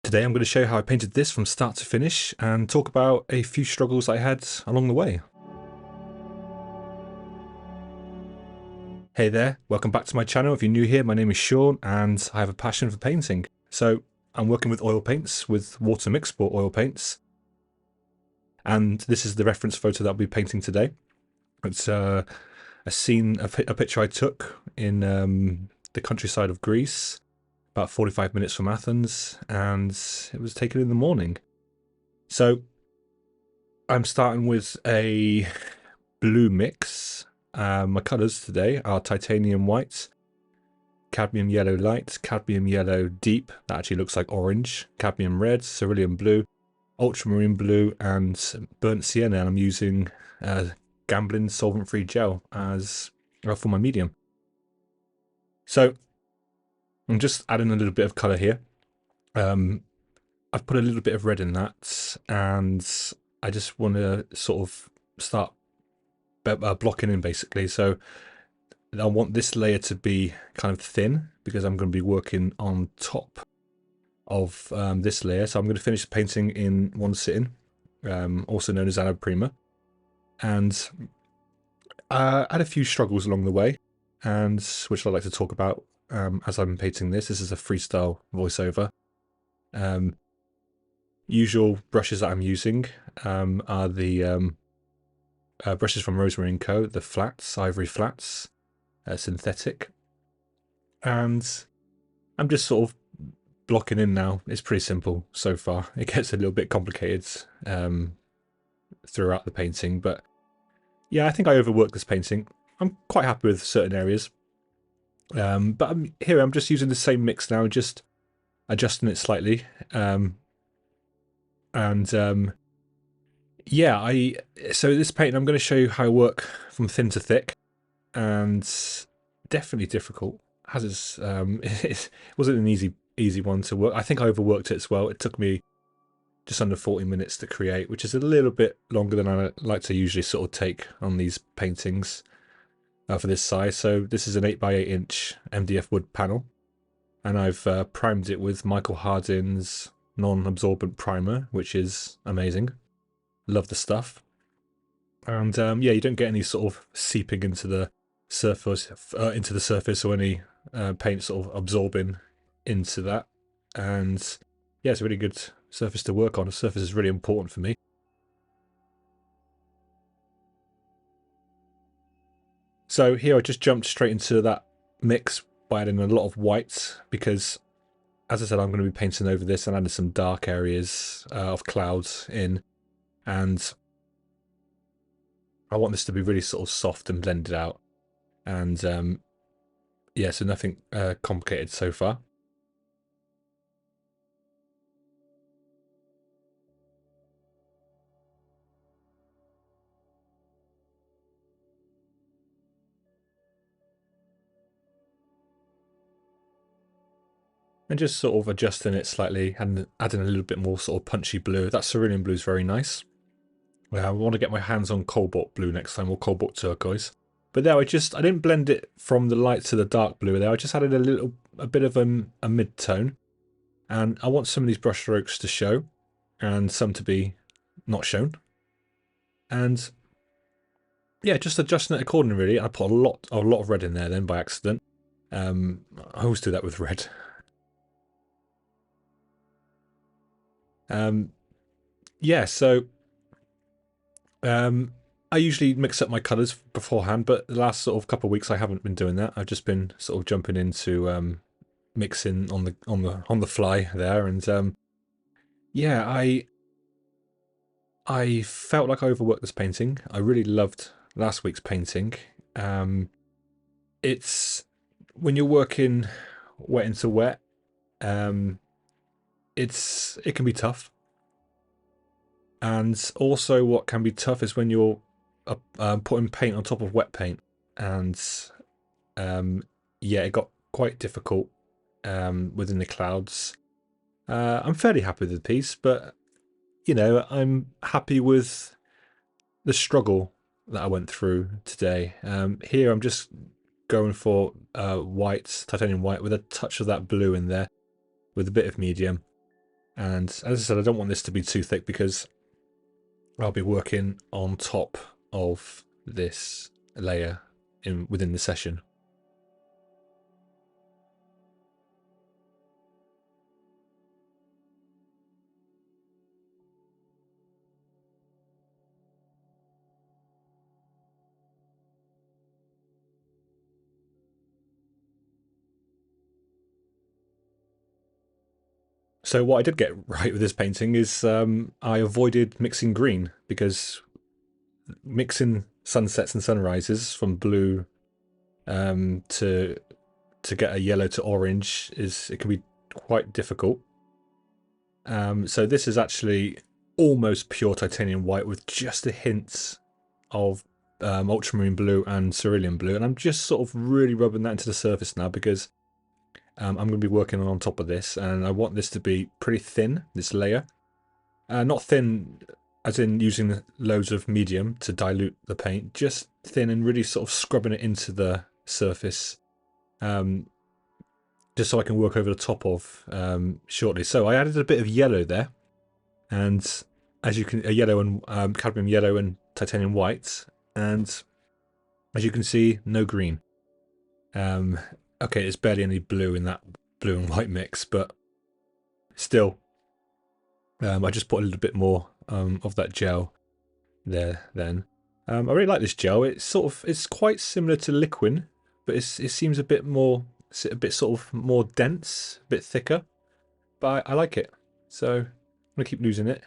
Today I'm going to show you how I painted this from start to finish and talk about a few struggles I had along the way. Hey there, welcome back to my channel. If you're new here, my name is Sean and I have a passion for painting. So I'm working with oil paints, with water mixable oil paints. And this is the reference photo that I'll be painting today. It's a picture I took in the countryside of Greece, about 45 minutes from Athens, and it was taken in the morning. So I'm starting with a blue mix. My colours today are titanium white, cadmium yellow light, cadmium yellow deep, that actually looks like orange, cadmium red, cerulean blue, ultramarine blue, and burnt sienna. And I'm using Gamblin solvent-free gel as for my medium. So I'm just adding a little bit of colour here. I've put a little bit of red in that, and I just want to sort of start blocking in basically. So I want this layer to be kind of thin because I'm going to be working on top of this layer. So I'm going to finish the painting in one sitting, also known as Alla Prima. And I had a few struggles along the way, and which I'd like to talk about as I'm painting this. This is a freestyle voiceover. Usual brushes that I'm using are the brushes from Rosemary & Co., the flats, ivory flats, synthetic. And I'm just sort of blocking in now. It's pretty simple so far. It gets a little bit complicated throughout the painting, but yeah, I think I overworked this painting. I'm quite happy with certain areas. But I'm just using the same mix now, just adjusting it slightly. Yeah, so this painting, I'm going to show you how I work from thin to thick, and definitely difficult. It wasn't an easy one to work. I think I overworked it as well. It took me just under 40 minutes to create, which is a little bit longer than I like to usually sort of take on these paintings for this size. So this is an 8x8 inch MDF wood panel, and I've primed it with Michael Hardin's non-absorbent primer, which is amazing. Love the stuff. And yeah, you don't get any sort of seeping into the surface or any paint sort of absorbing into that. And yeah, it's a really good surface to work on. The surface is really important for me. So here I just jumped straight into that mix by adding a lot of white because, as I said, I'm going to be painting over this and adding some dark areas of clouds in. And I want this to be really sort of soft and blended out. And yeah, so nothing complicated so far. And just sort of adjusting it slightly and adding a little bit more sort of punchy blue. That cerulean blue is very nice. I want to get my hands on cobalt blue next time, or cobalt turquoise. But there, I didn't blend it from the light to the dark blue there. I just added a bit of a mid-tone. And I want some of these brush strokes to show and some to be not shown. And yeah, just adjusting it accordingly really. I put a lot of red in there then by accident. I always do that with red. Yeah, so I usually mix up my colours beforehand, but the last sort of couple of weeks I haven't been doing that. I've just been sort of jumping into mixing on the fly there, and yeah, I felt like I overworked this painting. I really loved last week's painting. It's when you're working wet into wet, it can be tough. And also what can be tough is when you're putting paint on top of wet paint. And yeah, it got quite difficult within the clouds. I'm fairly happy with the piece, but you know, I'm happy with the struggle that I went through today. Here I'm just going for white, titanium white, with a touch of that blue in there, with a bit of medium. And as I said, I don't want this to be too thick because I'll be working on top of this layer within the session. So what I did get right with this painting is I avoided mixing green, because mixing sunsets and sunrises from blue to get a yellow to orange it can be quite difficult. So this is actually almost pure titanium white with just a hint of ultramarine blue and cerulean blue, and I'm just sort of really rubbing that into the surface now because I'm going to be working on top of this, and I want this to be pretty thin, this layer. Not thin as in using loads of medium to dilute the paint, just thin and really sort of scrubbing it into the surface, just so I can work over the top of shortly. So I added a bit of yellow there, and as you can, a yellow and cadmium yellow and titanium white, and as you can see, no green. Okay, there's barely any blue in that blue and white mix, but still, I just put a little bit more of that gel there then. I really like this gel. It's quite similar to liquid, but it seems a bit sort of more dense, a bit thicker. But I like it, so I'm gonna keep using it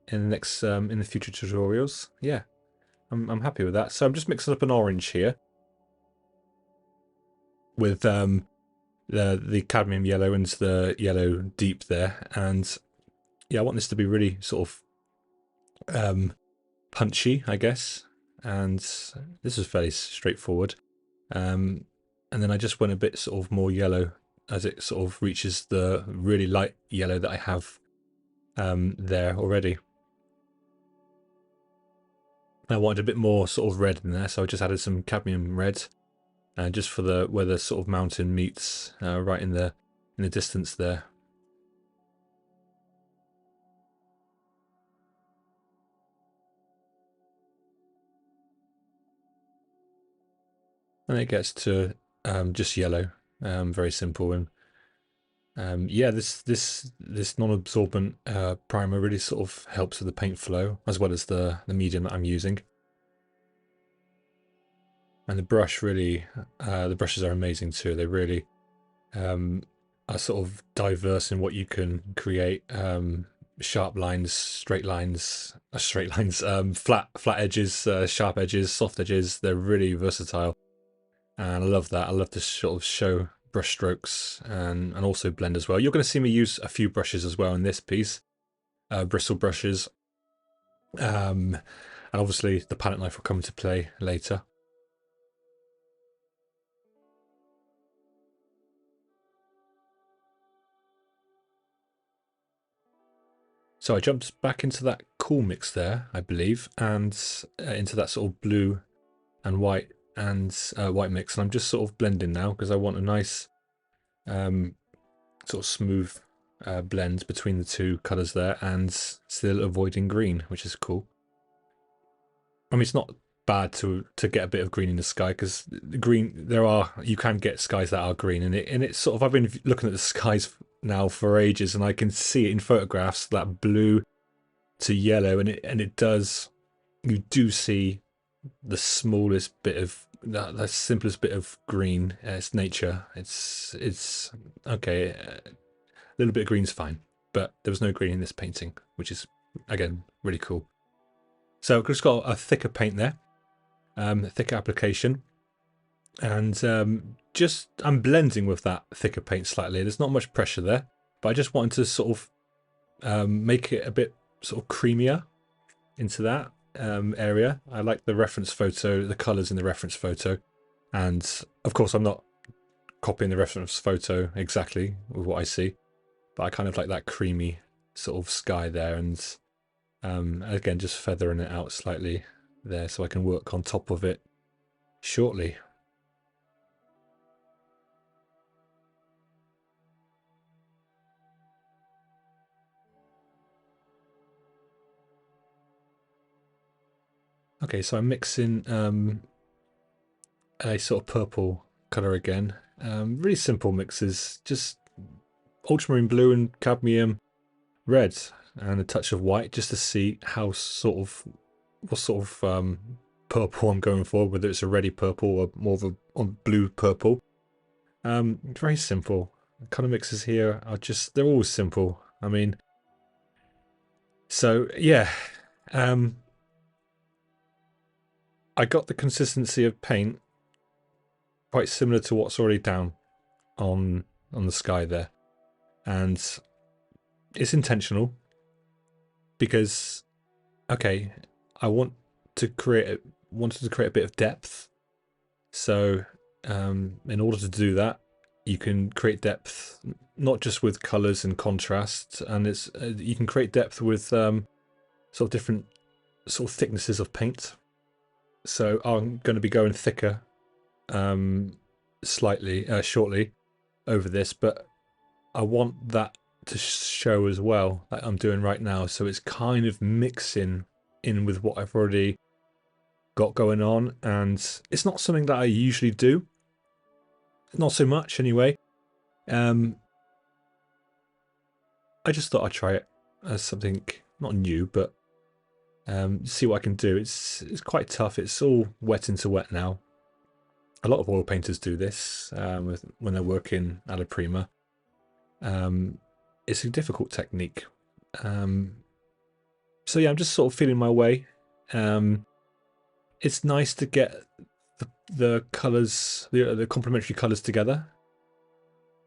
in the next in the future tutorials. Yeah, I'm happy with that. So I'm just mixing up an orange here with the cadmium yellow and the yellow deep there, and yeah, I want this to be really sort of punchy, I guess. And this is fairly straightforward. And then I just went a bit sort of more yellow as it sort of reaches the really light yellow that I have there already. I wanted a bit more sort of red in there, so I just added some cadmium red, just for where the sort of mountain meets, right in the distance there. And it gets to just yellow, very simple. And yeah, this non-absorbent primer really sort of helps with the paint flow, as well as the medium that I'm using. And the brush really, the brushes are amazing too. They really are sort of diverse in what you can create. Sharp lines, straight lines, flat edges, sharp edges, soft edges. They're really versatile, and I love that. I love to sort of show brush strokes and also blend as well. You're going to see me use a few brushes as well in this piece, bristle brushes, and obviously the palette knife will come into play later. So I jumped back into that cool mix there, I believe, and into that sort of blue and white white mix, and I'm just sort of blending now because I want a nice sort of smooth blend between the two colours there, and still avoiding green, which is cool. I mean, it's not bad to get a bit of green in the sky, because the green, you can get skies that are green, and it's sort of, I've been looking at the skies now for ages, and I can see it in photographs, that blue to yellow, and it does, you do see the smallest bit of the simplest bit of green. It's nature. It's okay. A little bit of green's fine, but there was no green in this painting, which is again really cool. So I've just got a thicker paint there, thicker application, and I'm blending with that thicker paint slightly. There's not much pressure there, but I just wanted to sort of make it a bit sort of creamier into that area. I like the reference photo, the colours in the reference photo, and of course I'm not copying the reference photo exactly with what I see, but I kind of like that creamy sort of sky there, and again just feathering it out slightly there so I can work on top of it shortly. Okay, so I'm mixing a sort of purple colour again. Really simple mixes, just ultramarine blue and cadmium red and a touch of white, just to see how what sort of purple I'm going for, whether it's a reddy purple or more of a blue purple. Very simple. The colour mixes here are they're always simple. I mean, so yeah, I got the consistency of paint quite similar to what's already down on the sky there, and it's intentional because okay, I wanted to create a bit of depth. So in order to do that, you can create depth not just with colors and contrast, and it's you can create depth with sort of different sort of thicknesses of paint. So I'm going to be going thicker slightly shortly over this, but I want that to show as well, like I'm doing right now. So it's kind of mixing in with what I've already got going on, and it's not something that I usually do. Not so much anyway. I just thought I'd try it as something not new, but see what I can do. It's quite tough. It's all wet into wet now. A lot of oil painters do this when they're working Alla Prima. It's a difficult technique. So yeah, I'm just sort of feeling my way. It's nice to get the colours, the complementary colours together,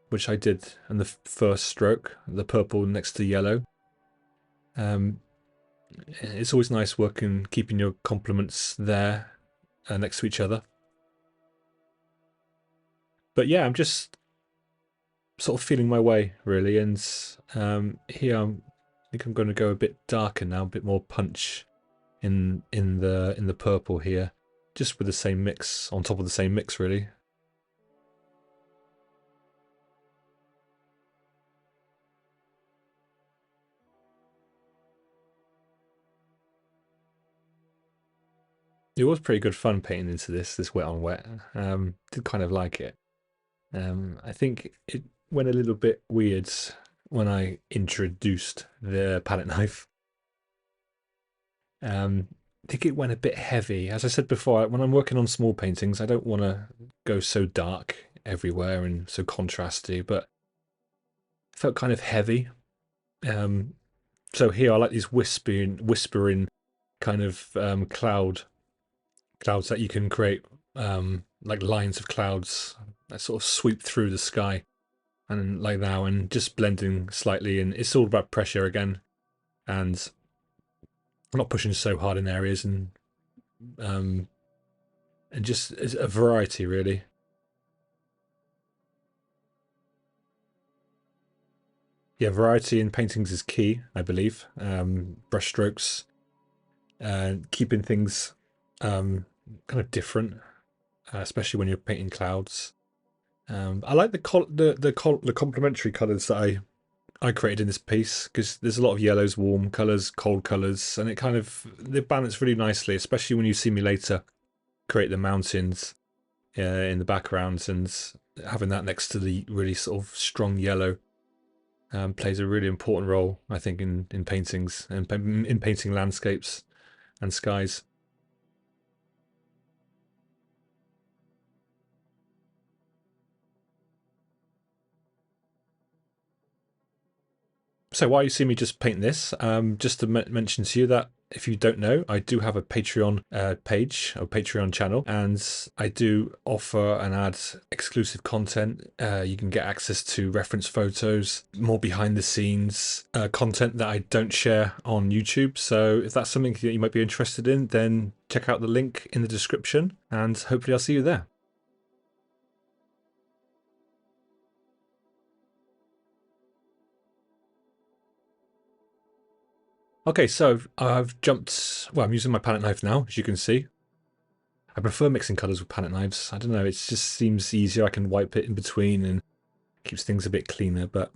which I did in the first stroke, the purple next to yellow. It's always nice working, keeping your complements there next to each other. But yeah, I'm just sort of feeling my way really, and here I think I'm going to go a bit darker now, a bit more punch in the purple here, just with the same mix on top of the same mix really. It was pretty good fun painting into this wet on wet. Did kind of like it. I think it went a little bit weird when I introduced the palette knife. I think it went a bit heavy. As I said before, when I'm working on small paintings, I don't want to go so dark everywhere and so contrasty, but it felt kind of heavy. So here I like these whispering kind of clouds that you can create, like lines of clouds that sort of sweep through the sky, and like now, and just blending slightly. And it's all about pressure again, and I'm not pushing so hard in areas, and just a variety really. Yeah, variety in paintings is key, I believe. Brush strokes, keeping things kind of different, especially when you're painting clouds. I like the complementary colours that I created in this piece, because there's a lot of yellows, warm colours, cold colours, and they balance really nicely, especially when you see me later create the mountains in the background, and having that next to the really sort of strong yellow plays a really important role, I think, in paintings and in painting landscapes and skies. So while you see me just paint this, just to mention to you that if you don't know, I do have a Patreon page, a Patreon channel, and I do offer and add exclusive content. You can get access to reference photos, more behind the scenes content that I don't share on YouTube. So if that's something that you might be interested in, then check out the link in the description, and hopefully I'll see you there. Okay, so I've jumped, well, I'm using my palette knife now, as you can see. I prefer mixing colours with palette knives. I don't know, it just seems easier. I can wipe it in between and keeps things a bit cleaner. But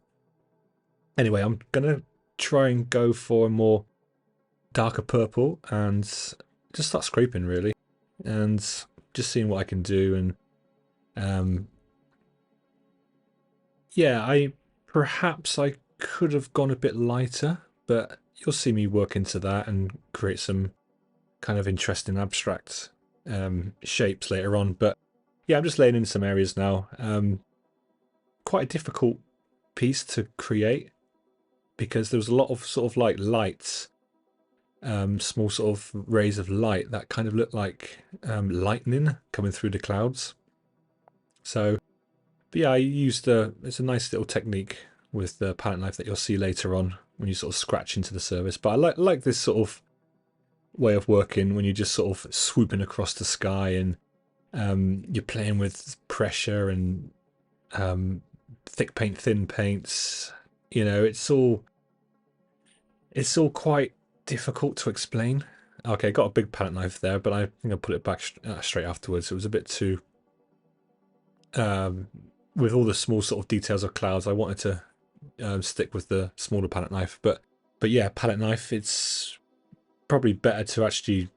anyway, I'm going to try and go for a more darker purple and just start scraping really, and just seeing what I can do. And yeah, perhaps I could have gone a bit lighter, but you'll see me work into that and create some kind of interesting abstract shapes later on. But yeah, I'm just laying in some areas now. Quite a difficult piece to create because there was a lot of sort of like lights, small sort of rays of light that kind of looked like lightning coming through the clouds. So, but yeah, I used it's a nice little technique with the palette knife that you'll see later on when you sort of scratch into the surface. But I like this sort of way of working when you're just sort of swooping across the sky and you're playing with pressure and thick paint, thin paints. You know, it's all quite difficult to explain. Okay, got a big palette knife there, but I think I put it back straight afterwards. It was a bit too with all the small sort of details of clouds. I wanted to stick with the smaller palette knife, but yeah, palette knife. It's probably better to actually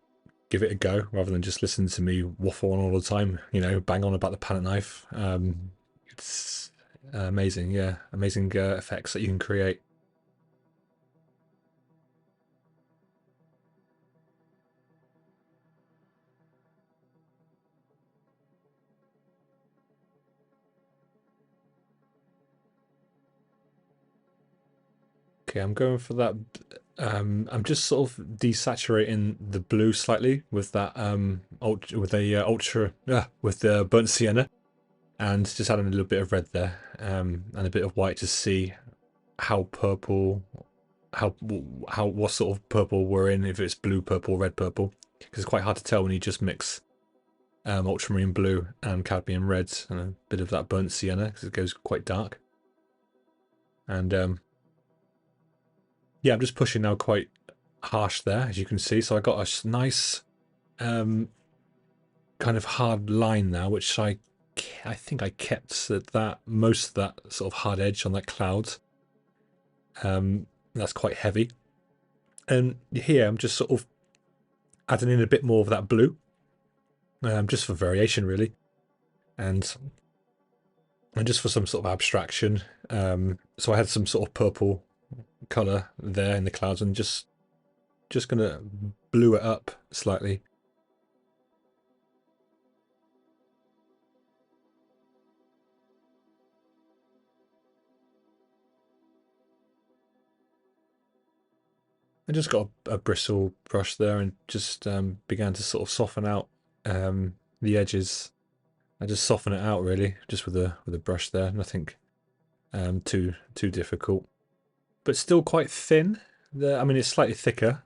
give it a go rather than just listen to me waffle on all the time. You know, bang on about the palette knife. It's amazing, yeah, amazing effects that you can create. Okay, I'm going for that. I'm just sort of desaturating the blue slightly with that with the burnt sienna, and just adding a little bit of red there, and a bit of white to see how purple, how what sort of purple we're in. If it's blue, purple, red, purple, because it's quite hard to tell when you just mix ultramarine blue and cadmium reds and a bit of that burnt sienna because it goes quite dark. And yeah, I'm just pushing now quite harsh there, as you can see. So I got a nice kind of hard line now, which I think I kept that most of that sort of hard edge on that cloud. That's quite heavy. And here I'm just sort of adding in a bit more of that blue, just for variation really, and just for some sort of abstraction. So I had some sort of purple color there in the clouds, and just gonna blue it up slightly. I just got a bristle brush there and just began to sort of soften out the edges. I just soften it out really, just with a brush there. Nothing too difficult, but still quite thin. I mean, it's slightly thicker,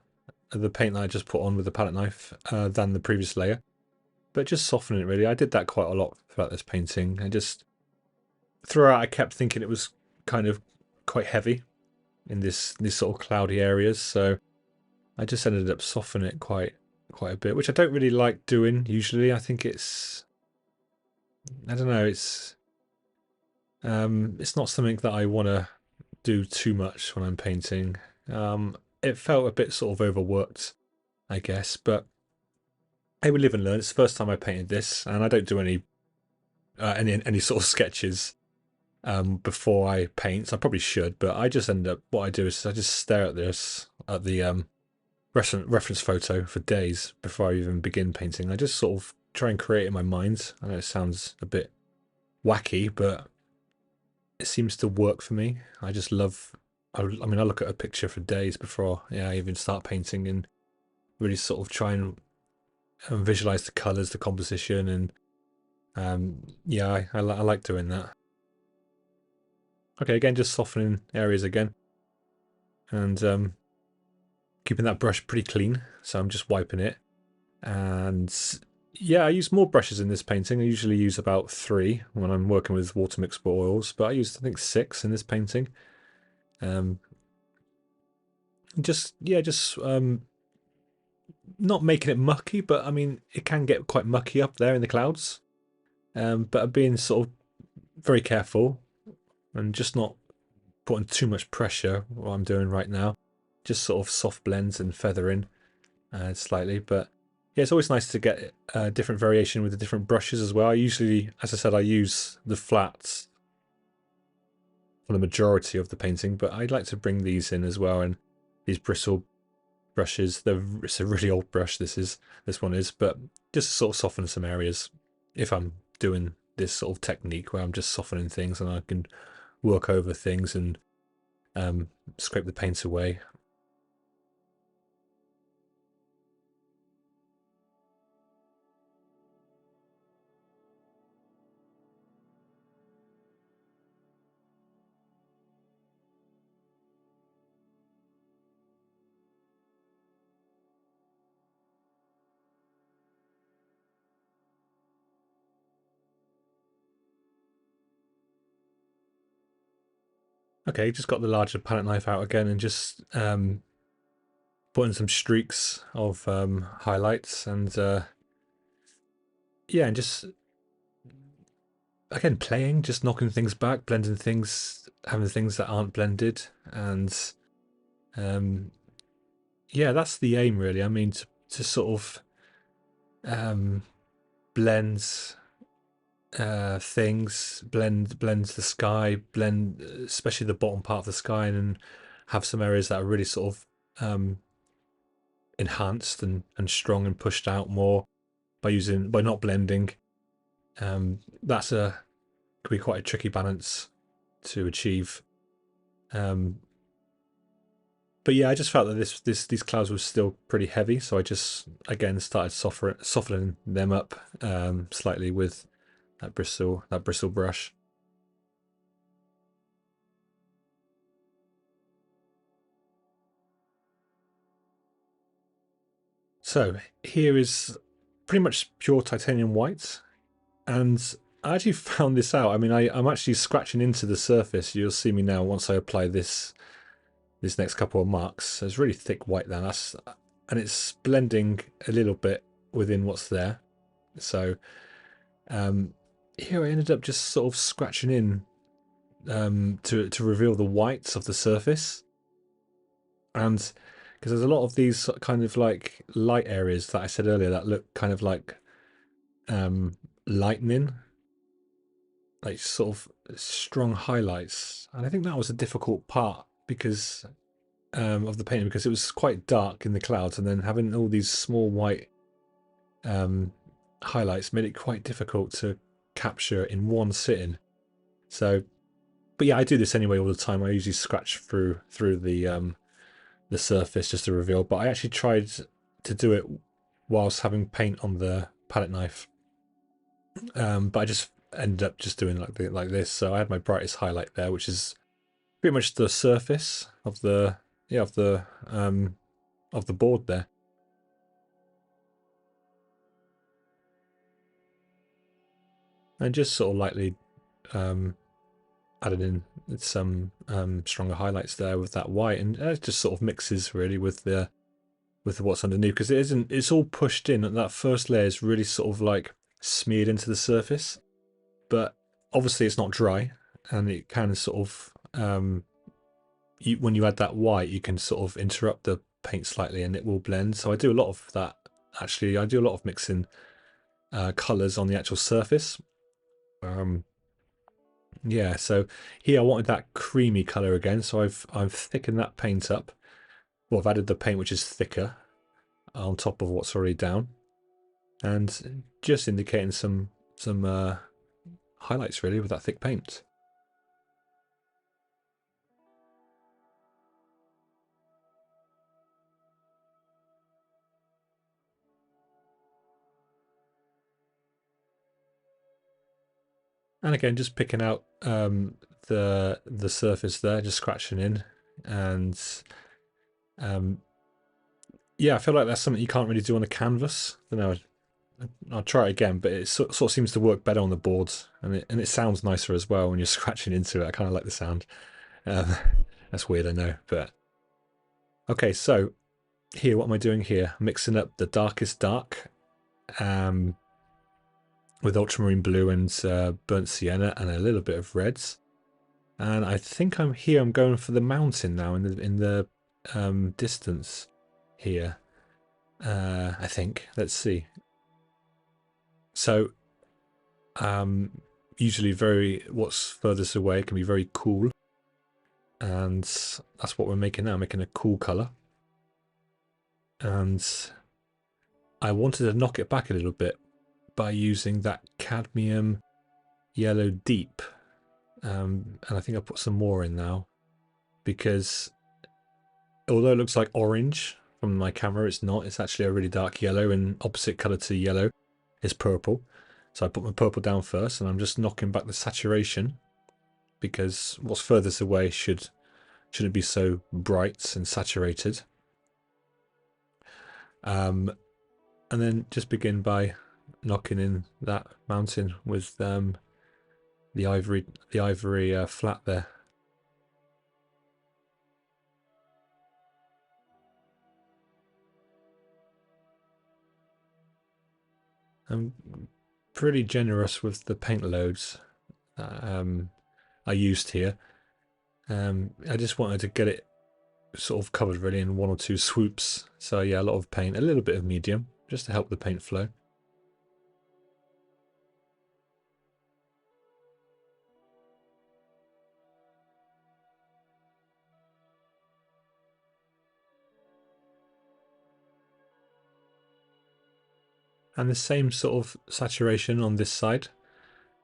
the paint that I just put on with the palette knife, than the previous layer. But just softening it really. I did that quite a lot throughout this painting. I just throughout I kept thinking it was kind of quite heavy in these sort of cloudy areas, so I just ended up softening it quite a bit, which I don't really like doing usually. I think it's, I don't know, it's not something that I want to do too much when I'm painting. It felt a bit sort of overworked, I guess, but hey, we live and learn. It's the first time I painted this, and I don't do any sort of sketches before I paint. I probably should, but I just end up, what I do is I just stare at this, at the reference photo for days before I even begin painting. I just sort of try and create it in my mind. I know it sounds a bit wacky, but it seems to work for me. I just love, I mean, I look at a picture for days before I even start painting, and really sort of try and visualize the colors, the composition, and yeah, I like doing that. Okay, again, just softening areas again, and keeping that brush pretty clean. So I'm just wiping it, and yeah, I use more brushes in this painting. I usually use about 3 when I'm working with water mixed oils, but I used, I think, 6 in this painting. Just not making it mucky, but I mean, it can get quite mucky up there in the clouds. But I'm being sort of very careful and just not putting too much pressure, what I'm doing right now. Just sort of soft blends and feathering slightly, but Yeah, it's always nice to get a different variation with the different brushes as well. I usually, as I said, I use the flats for the majority of the painting, but I'd like to bring these in as well. And these bristle brushes, it's a really old brush. This one is, but just to sort of soften some areas if I'm doing this sort of technique where I'm just softening things and I can work over things and scrape the paint away. Okay, just got the larger palette knife out again and just putting some streaks of highlights and yeah, and just again playing, just knocking things back, blending things, having things that aren't blended, and um, yeah, that's the aim really. I mean, to sort of um, blend things, blends the sky, blend especially the bottom part of the sky, and have some areas that are really sort of enhanced and strong and pushed out more by not blending. That's a could be quite a tricky balance to achieve. Um, but yeah, I just felt that these clouds were still pretty heavy, so I just again started softening them up slightly with that bristle brush. So here is pretty much pure titanium white, and I actually found this out. I mean, I'm actually scratching into the surface. You'll see me now once I apply this next couple of marks. So it's really thick white then. And it's blending a little bit within what's there. So um, here I ended up just sort of scratching in to reveal the whites of the surface, and because there's a lot of these kind of like light areas that I said earlier that look kind of like um, lightning, like sort of strong highlights, and I think that was a difficult part because of the painting because it was quite dark in the clouds, and then having all these small white um, highlights made it quite difficult to capture in one sitting. So, but yeah, I do this anyway all the time. I usually scratch through the surface just to reveal. But I actually tried to do it whilst having paint on the palette knife. But I just ended up just doing like this. So I had my brightest highlight there, which is pretty much the surface of the yeah of the board there, and just sort of lightly um, added in some stronger highlights there with that white, and it just sort of mixes really with what's underneath because it isn't. It's all pushed in, and that first layer is really sort of like smeared into the surface, but obviously it's not dry, and it can sort of when you add that white, you can sort of interrupt the paint slightly, and it will blend. So I do a lot of that. Actually, I do a lot of mixing colors on the actual surface. Um, Yeah, so here I wanted that creamy color again, so I've thickened that paint up. Well, I've added the paint which is thicker on top of what's already down, and just indicating some highlights really with that thick paint. And again, just picking out the surface there, just scratching in, and um, yeah, I feel like that's something you can't really do on a canvas. I don't know. I'll try it again, but it sort of seems to work better on the boards, and it sounds nicer as well when you're scratching into it. I kind of like the sound. Um, that's weird, I know, but okay. So here, what am I doing here? Mixing up the darkest dark um, with ultramarine blue and burnt sienna and a little bit of reds. And I think I'm here. I'm going for the mountain now in the distance here. I think. Let's see. So usually what's furthest away can be very cool, and that's what we're making now, making a cool color. And I wanted to knock it back a little bit by using that cadmium yellow deep, and I think I put some more in now, because although it looks like orange from my camera, it's not. It's actually a really dark yellow, and opposite color to yellow is purple. So I put my purple down first, and I'm just knocking back the saturation, because what's furthest away shouldn't be so bright and saturated. And then just begin by knocking in that mountain with the ivory flat there. I'm pretty generous with the paint loads that I used here. I just wanted to get it sort of covered really in one or two swoops. So yeah, a lot of paint, a little bit of medium, just to help the paint flow. And the same sort of saturation on this side.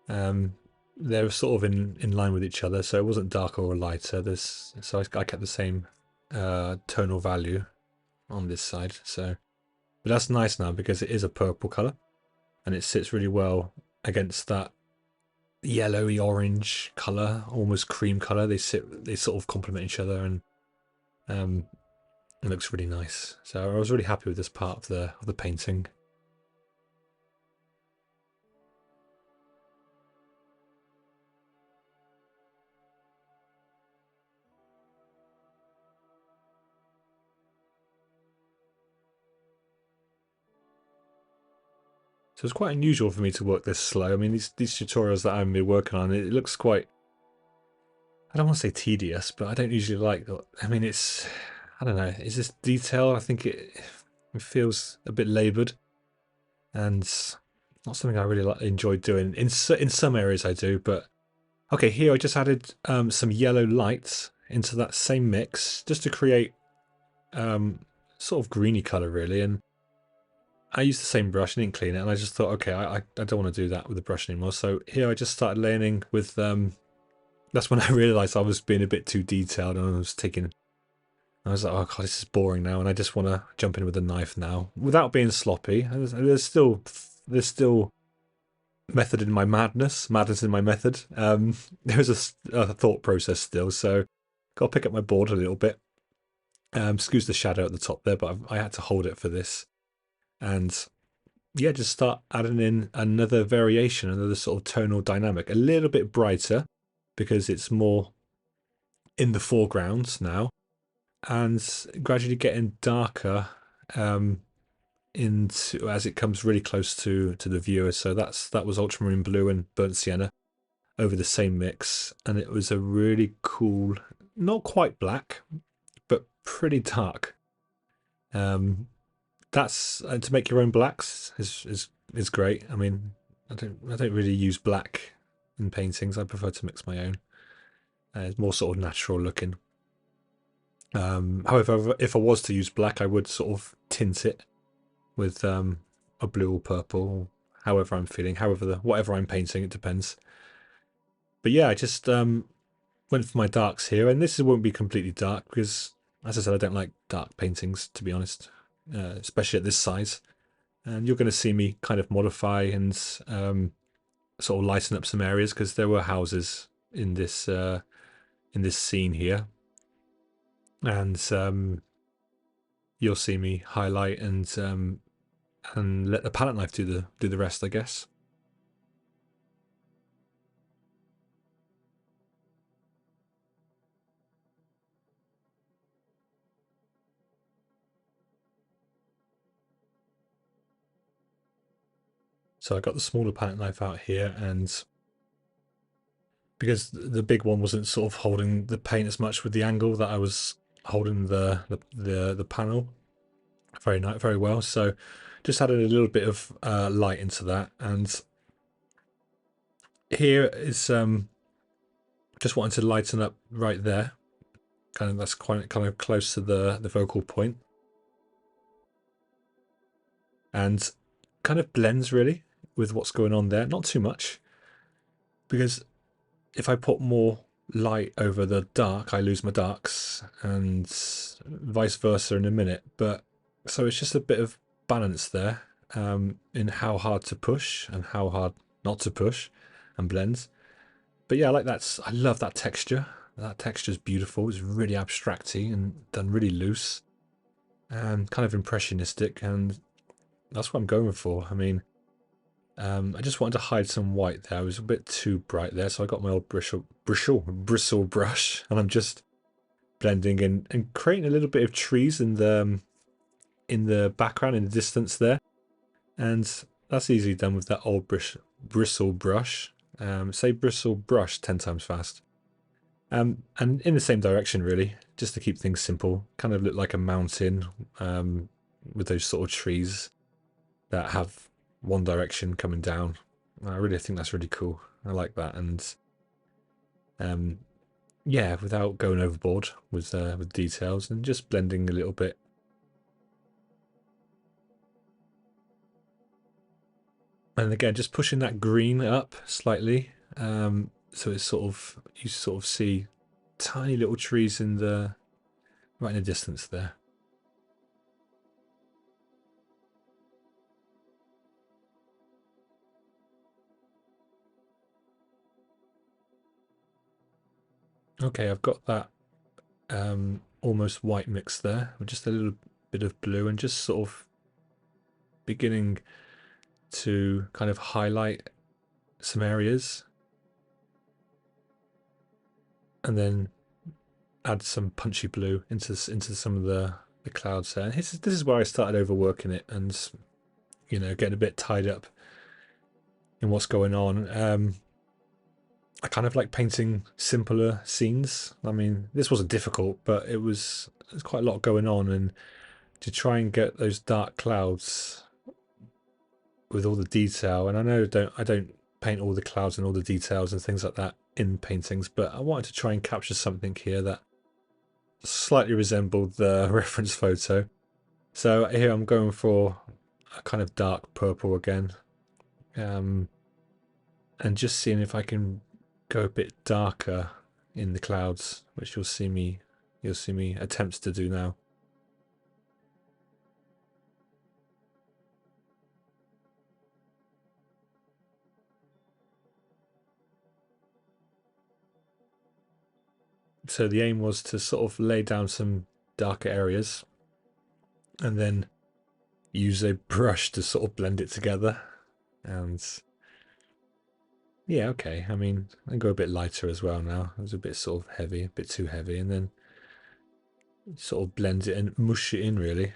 They're sort of in line with each other, so it wasn't darker or lighter. So I kept the same tonal value on this side. So, but that's nice now because it is a purple color, and it sits really well against that yellowy orange color, almost cream color. They sort of complement each other, and it looks really nice. So I was really happy with this part of the painting. So it's quite unusual for me to work this slow. I mean, these tutorials that I've been working on, it looks quite, I don't want to say tedious, but I don't usually like that. I mean, I don't know, is this detail? I think it feels a bit laboured, and not something I really enjoy doing. In some areas I do, but okay, here I just added some yellow lights into that same mix just to create sort of greeny colour really, and I used the same brush and didn't clean it, and I just thought, okay, I don't want to do that with the brush anymore. So here I just started layering with, that's when I realised I was being a bit too detailed, and I was like, oh god, this is boring now, and I just want to jump in with a knife now, without being sloppy. There's still method in my madness in my method. There's a thought process still, so got to pick up my board a little bit. Excuse the shadow at the top there, but I had to hold it for this. And yeah, just start adding in another variation, another sort of tonal dynamic, a little bit brighter because it's more in the foreground now, and gradually getting darker into as it comes really close to the viewer. So that was ultramarine blue and burnt sienna over the same mix, and it was a really cool, not quite black, but pretty dark. That's to make your own blacks is great. I mean, I don't really use black in paintings. I prefer to mix my own. It's more sort of natural looking. However, if I was to use black, I would sort of tint it with a blue or purple, however I'm feeling, whatever I'm painting. It depends. But yeah, I just went for my darks here, and this won't be completely dark because, as I said, I don't like dark paintings, to be honest, especially at this size. And you're going to see me kind of modify and sort of lighten up some areas because there were houses in this scene here, and you'll see me highlight and let the palette knife do the rest, I guess. So I got the smaller palette knife out here, and because the big one wasn't sort of holding the paint as much with the angle that I was holding the panel, very nice, very well. So just added a little bit of light into that, and here is just wanting to lighten up right there. Kind of that's quite kind of close to the focal point, and kind of blends really with what's going on there. Not too much, because if I put more light over the dark, I lose my darks, and vice versa in a minute. But so it's just a bit of balance there in how hard to push and how hard not to push and blends. But yeah, I like that. I love that texture. That texture is beautiful. It's really abstracty and done really loose and kind of impressionistic, and that's what I'm going for. I mean, I just wanted to hide some white there. It was a bit too bright there, so I got my old bristle brush, and I'm just blending in and creating a little bit of trees in the background, in the distance there, and that's easily done with that old bristle brush. Say bristle brush 10 times fast. And in the same direction, really, just to keep things simple. Kind of look like a mountain with those sort of trees that have one direction coming down. I really think that's really cool. I like that, and yeah, without going overboard with details and just blending a little bit. And again, just pushing that green up slightly, so it's sort of you sort of see tiny little trees in the right in the distance there. Okay, I've got that almost white mix there with just a little bit of blue and just sort of beginning to kind of highlight some areas and then add some punchy blue into some of the clouds there. And this is where I started overworking it and, you know, getting a bit tied up in what's going on. I kind of like painting simpler scenes. I mean, this wasn't difficult, but there's quite a lot going on, and to try and get those dark clouds with all the detail. And I know I don't paint all the clouds and all the details and things like that in paintings, but I wanted to try and capture something here that slightly resembled the reference photo. So here I'm going for a kind of dark purple again, and just seeing if I can go a bit darker in the clouds, which you'll see me attempt to do now. So the aim was to sort of lay down some darker areas and then use a brush to sort of blend it together. And yeah, okay. I mean, I go a bit lighter as well now. It was a bit sort of heavy, a bit too heavy, and then sort of blend it and mush it in really.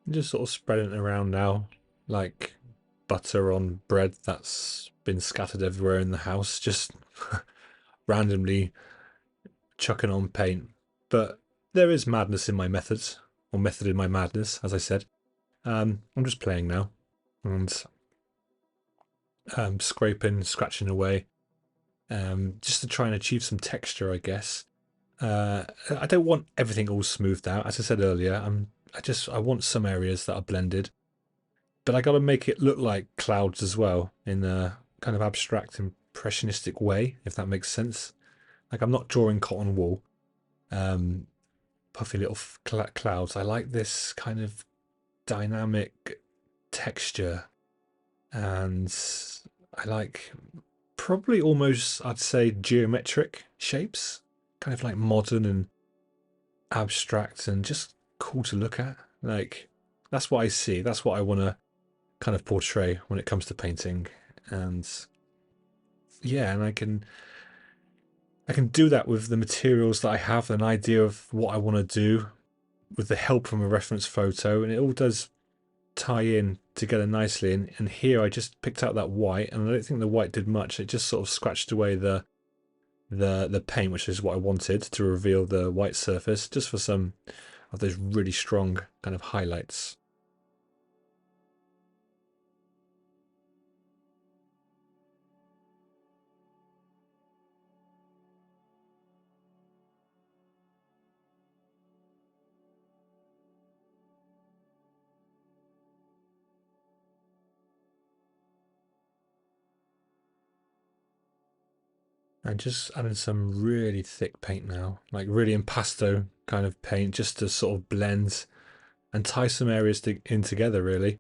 And just sort of spreading it around now, like butter on bread that's been scattered everywhere in the house, just randomly chucking on paint. But there is madness in my methods, or method in my madness, as I said. I'm just playing now and scraping, scratching away, just to try and achieve some texture, I guess. I don't want everything all smoothed out, as I said earlier. I want some areas that are blended, but I got to make it look like clouds as well in a kind of abstract, impressionistic way, if that makes sense. Like I'm not drawing cotton wool, puffy little clouds. I like this kind of dynamic texture, and I like probably almost, I'd say, geometric shapes, kind of like modern and abstract and just cool to look at. Like that's what I see. That's what I want to kind of portray when it comes to painting. And yeah, and I can do that with the materials that I have, an idea of what I want to do with the help from a reference photo, and it all does tie in together nicely. And here I just picked out that white, and I don't think the white did much. It just sort of scratched away the paint, which is what I wanted to reveal the white surface, just for some of those really strong kind of highlights. And just adding some really thick paint now, like really impasto kind of paint, just to sort of blend and tie some areas in together, really,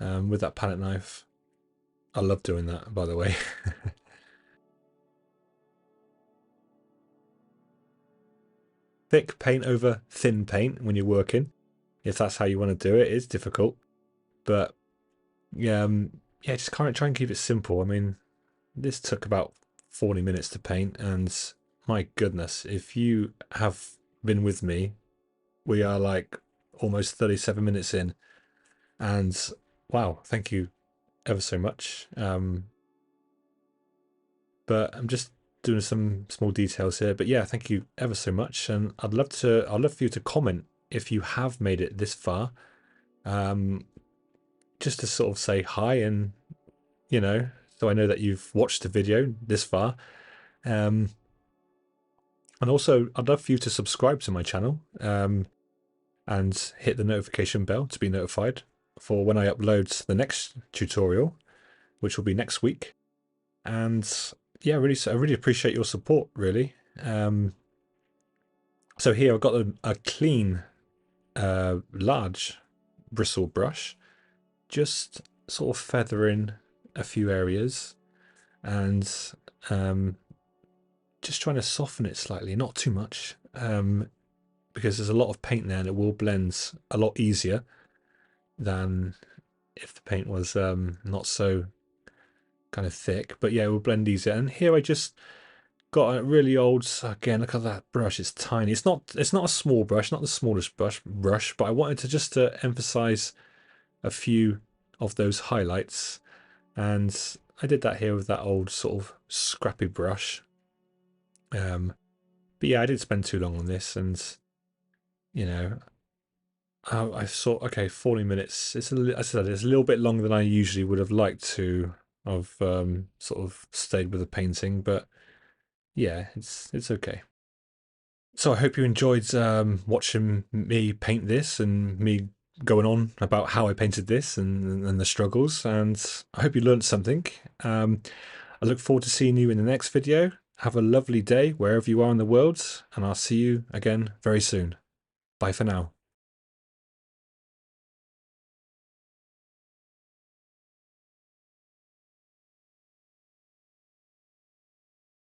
with that palette knife. I love doing that, by the way. Thick paint over thin paint when you're working, if that's how you want to do it. It's difficult, but yeah, yeah, just kind of try and keep it simple. I mean, this took about 40 minutes to paint, and my goodness, if you have been with me, we are like almost 37 minutes in, and wow, thank you ever so much. But I'm just doing some small details here. But yeah, thank you ever so much, and I'd love for you to comment if you have made it this far, just to sort of say hi, and so I know that you've watched the video this far. And also, I'd love for you to subscribe to my channel, and hit the notification bell to be notified for when I upload the next tutorial, which will be next week. And yeah, I really appreciate your support, really. So here I've got a clean, large bristle brush, just sort of feathering a few areas, and just trying to soften it slightly, not too much, because there's a lot of paint there and it will blend a lot easier than if the paint was not so kind of thick. But yeah, it will blend easier. And here I just got a really old, again, look at that brush, it's tiny. It's not a small brush, not the smallest brush, but I wanted to just to emphasize a few of those highlights. And I did that here with that old sort of scrappy brush. But yeah, I didn't spend too long on this, and you know, I thought, okay, 40 minutes. It's I said it's a little bit longer than I usually would have liked to have sort of stayed with the painting, but yeah, it's okay. So I hope you enjoyed watching me paint this and me going on about how I painted this and the struggles, and I hope you learned something. I look forward to seeing you in the next video. Have a lovely day wherever you are in the world, and I'll see you again very soon. Bye for now.